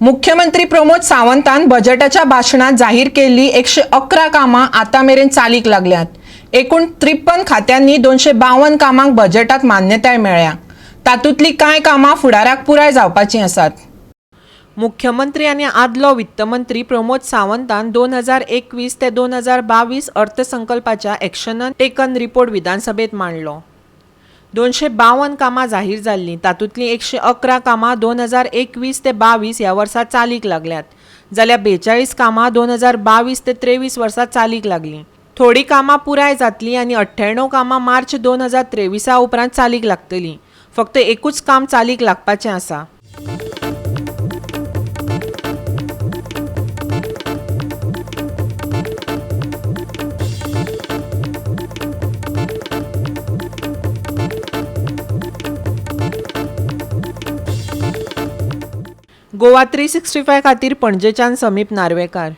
मुख्यमंत्री प्रमोद सावंतान बजेटाच्या भाषणात जाहीर केली 111 कामां आतामेरेन चालीक लागल्यात। एकूण 53 खात्यांनी 252 कामांक बजेटात मान्यताय मेळ्ळ्या। तातूंतली कांय कामां फुडाराक पुराय जावपाची आसात। मुख्यमंत्री आनी आदलो वित्तमंत्री प्रमोद सावंतान 2021 ते 2022 अर्थसंकल्पाच्या एक्शन टेकन रिपोर्ट विधानसभेत मांडलो। 252 कामां जाहीर जाल्लीं, तातूंतलीं 111 कामां 2021 ते 22 ह्या वर्सा चालीक लागल्यात, जाल्यार 42 कामां 2022 ते 23 वर्सा चालीक लागलीं। थोडी कामां पुराय जातलीं आनी 98 कामां मार्च 2023 उपरांत चालीक लागतलीं। फक्त एकूच काम चालीक लागपाचें आसा। गोवा 365 खातीर पणजेच्यान समीप नार्वेकार।